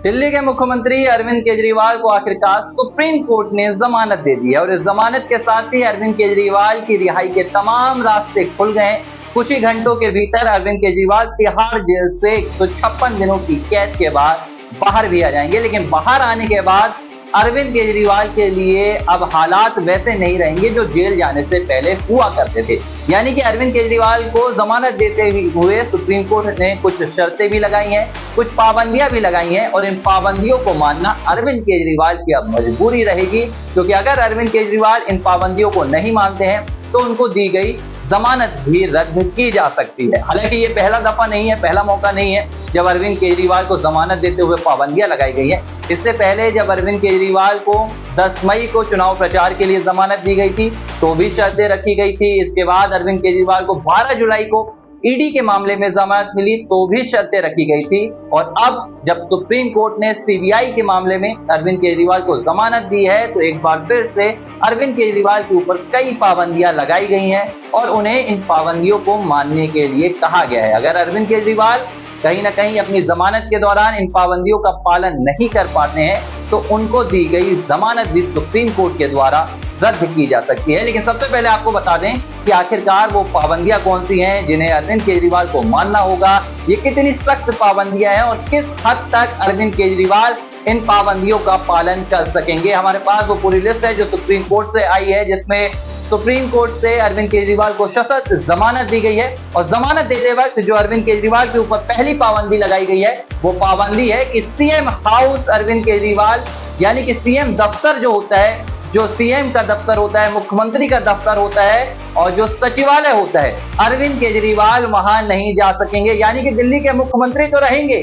दिल्ली के मुख्यमंत्री अरविंद केजरीवाल को आखिरकार सुप्रीम कोर्ट ने जमानत दे दी है और इस जमानत के साथ ही अरविंद केजरीवाल की रिहाई के तमाम रास्ते खुल गए। कुछ ही घंटों के भीतर अरविंद केजरीवाल तिहाड़ जेल से 156 दिनों की कैद के बाद बाहर भी आ जाएंगे। लेकिन बाहर आने के बाद अरविंद केजरीवाल के लिए अब हालात वैसे नहीं रहेंगे जो जेल जाने से पहले हुआ करते थे। यानी कि अरविंद केजरीवाल को जमानत देते हुए सुप्रीम कोर्ट ने कुछ शर्तें भी लगाई हैं, कुछ पाबंदियां भी लगाई हैं और इन पाबंदियों को मानना अरविंद केजरीवाल की अब मजबूरी रहेगी, क्योंकि अगर अरविंद केजरीवाल इन पाबंदियों को नहीं मानते हैं तो उनको दी गई जमानत भी रद्द की जा सकती है। हालांकि ये पहला दफा नहीं है, पहला मौका नहीं है जब अरविंद केजरीवाल को जमानत देते हुए पाबंदियां लगाई गई है। इससे पहले जब अरविंद केजरीवाल को 10 मई को चुनाव प्रचार के लिए जमानत दी गई थी तो भी शर्तें रखी गई थी। इसके बाद अरविंद केजरीवाल को 12 जुलाई को ईडी के मामले में जमानत मिली तो भी शर्तें रखी गई थी। और अब जब सुप्रीम कोर्ट ने सीबीआई के मामले में अरविंद केजरीवाल को जमानत दी है तो एक बार फिर से अरविंद केजरीवाल के ऊपर कई पाबंदियां लगाई गई हैं और उन्हें इन पाबंदियों को मानने के लिए कहा गया है। अगर अरविंद केजरीवाल कहीं ना कहीं अपनी जमानत के दौरान इन पाबंदियों का पालन नहीं कर पाते हैं तो उनको दी गई जमानत भी सुप्रीम कोर्ट के द्वारा रद्द की जा सकती है। लेकिन सबसे पहले आपको बता दें कि आखिरकार वो पाबंदियां कौन सी हैं जिन्हें अरविंद केजरीवाल को मानना होगा, ये कितनी सख्त पाबंदियां हैं और किस हद तक अरविंद केजरीवाल इन पाबंदियों का पालन कर सकेंगे। हमारे पास वो पूरी लिस्ट है जो सुप्रीम कोर्ट से आई है, जिसमें सुप्रीम कोर्ट से अरविंद केजरीवाल को सशर्त जमानत दी गई है। और जमानत देते वक्त जो अरविंद केजरीवाल के ऊपर पहली पाबंदी लगाई गई है वो पाबंदी है कि सीएम हाउस अरविंद केजरीवाल, यानी कि सीएम दफ्तर जो होता है, जो सीएम का दफ्तर होता है, मुख्यमंत्री का दफ्तर होता है और जो सचिवालय होता है, अरविंद केजरीवाल वहां नहीं जा सकेंगे। यानी कि दिल्ली के मुख्यमंत्री तो रहेंगे,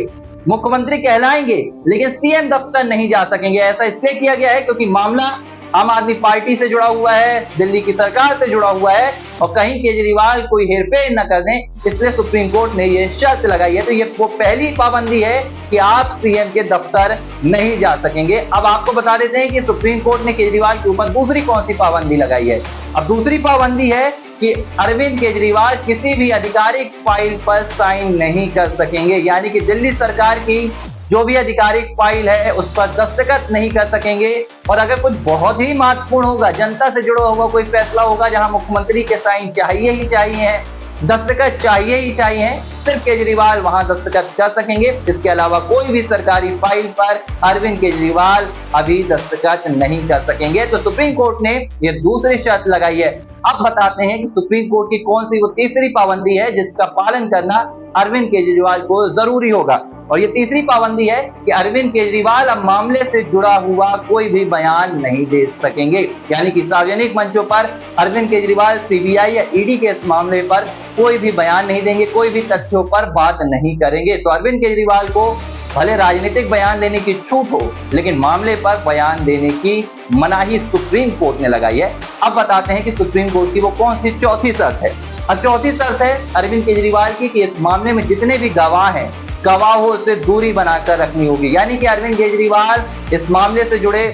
मुख्यमंत्री कहलाएंगे, लेकिन सीएम दफ्तर नहीं जा सकेंगे। ऐसा इसलिए किया गया है क्योंकि मामला आम आदमी पार्टी से जुड़ा हुआ है, दिल्ली की सरकार से जुड़ा हुआ है और कहीं केजरीवाल कोई हेरफेर न कर दें, इसलिए सुप्रीम कोर्ट ने ये शर्त लगाई है। तो ये वो पहली पाबंदी है कि आप सीएम के दफ्तर नहीं जा सकेंगे। अब आपको बता देते हैं कि सुप्रीम कोर्ट ने केजरीवाल के ऊपर दूसरी कौन सी पाबंदी लगाई है। अब दूसरी पाबंदी है कि अरविंद केजरीवाल किसी भी आधिकारिक फाइल पर साइन नहीं कर सकेंगे। यानी कि दिल्ली सरकार की जो भी आधिकारिक फाइल है उस पर दस्तखत नहीं कर सकेंगे। और अगर कुछ बहुत ही महत्वपूर्ण होगा, जनता से जुड़ा हुआ कोई फैसला होगा जहां मुख्यमंत्री के साइन चाहिए ही चाहिए, दस्तखत चाहिए ही चाहिए, सिर्फ केजरीवाल वहां दस्तखत कर सकेंगे। इसके अलावा कोई भी सरकारी फाइल पर अरविंद केजरीवाल अभी दस्तखत नहीं कर सकेंगे। तो सुप्रीम कोर्ट ने ये दूसरी शर्त लगाई है। अब बताते हैं कि सुप्रीम कोर्ट की कौन सी वो तीसरी पाबंदी है जिसका पालन करना अरविंद केजरीवाल को जरूरी होगा। और ये तीसरी पाबंदी है कि अरविंद केजरीवाल अब मामले से जुड़ा हुआ कोई भी बयान नहीं दे सकेंगे। यानी कि सार्वजनिक मंचों पर अरविंद केजरीवाल सीबीआई या ईडी के इस मामले पर कोई भी बयान नहीं देंगे, कोई भी तथ्यों पर बात नहीं करेंगे। तो अरविंद केजरीवाल को भले राजनीतिक बयान देने की छूट हो, लेकिन मामले पर बयान देने की मनाही सुप्रीम कोर्ट ने लगाई है। अब बताते हैं कि सुप्रीम कोर्ट की वो कौन सी चौथी शर्त है। अब चौथी शर्त है अरविंद केजरीवाल की कि इस मामले में जितने भी गवाह हैं, गवाहों से दूरी बनाकर रखनी होगी। यानी कि अरविंद केजरीवाल इस मामले से जुड़े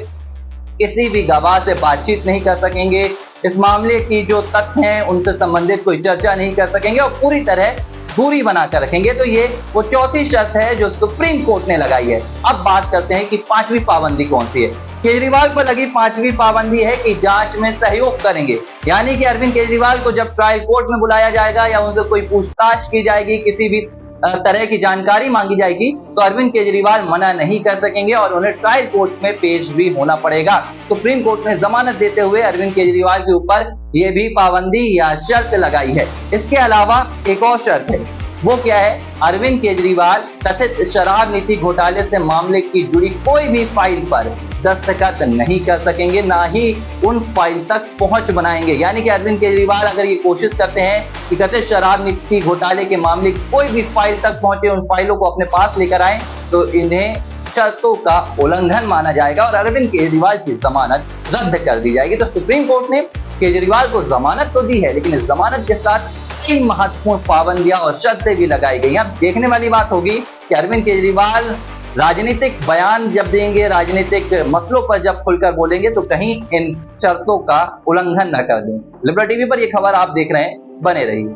किसी भी गवाह से बातचीत नहीं कर सकेंगे, इस मामले की जो तथ्य हैं उनसे संबंधित कोई चर्चा नहीं कर सकेंगे और पूरी तरह दूरी बनाकर रखेंगे। तो ये वो चौथी शर्त है जो सुप्रीम कोर्ट ने लगाई है। अब बात करते हैं कि पांचवी पाबंदी कौन सी है। केजरीवाल पर लगी पांचवी पाबंदी है कि जांच में सहयोग करेंगे। यानी कि अरविंद केजरीवाल को जब ट्रायल कोर्ट में बुलाया जाएगा या उनसे कोई पूछताछ की जाएगी, किसी भी तरह की जानकारी मांगी जाएगी, तो अरविंद केजरीवाल मना नहीं कर सकेंगे और उन्हें ट्रायल कोर्ट में पेश भी होना पड़ेगा। सुप्रीम कोर्ट ने जमानत देते हुए अरविंद केजरीवाल के ऊपर यह भी पाबंदी या शर्त लगाई है। इसके अलावा एक और शर्त है, वो क्या है? अरविंद केजरीवाल कथित शराब नीति घोटाले से मामले की जुड़ी कोई भी फाइल पर दस्तखत नहीं कर सकेंगे, ना ही उन फाइल तक पहुंच बनाएंगे। यानी कि अरविंद केजरीवाल अगर ये कोशिश करते हैं कि कथित शराब नीति घोटाले के मामले की कोई भी फाइल तक पहुंचे, उन फाइलों को अपने पास लेकर आए, तो इन्हें शर्तों का उल्लंघन माना जाएगा और अरविंद केजरीवाल की जमानत रद्द कर दी जाएगी। तो सुप्रीम कोर्ट ने केजरीवाल को जमानत तो दी है, लेकिन इस जमानत के साथ कई महत्वपूर्ण पाबंदियां और शर्तें भी लगाई गई। अब देखने वाली बात होगी कि अरविंद केजरीवाल राजनीतिक बयान जब देंगे, राजनीतिक मसलों पर जब खुलकर बोलेंगे, तो कहीं इन शर्तों का उल्लंघन न कर दें। लिबरल टीवी पर यह खबर आप देख रहे हैं, बने रहिए।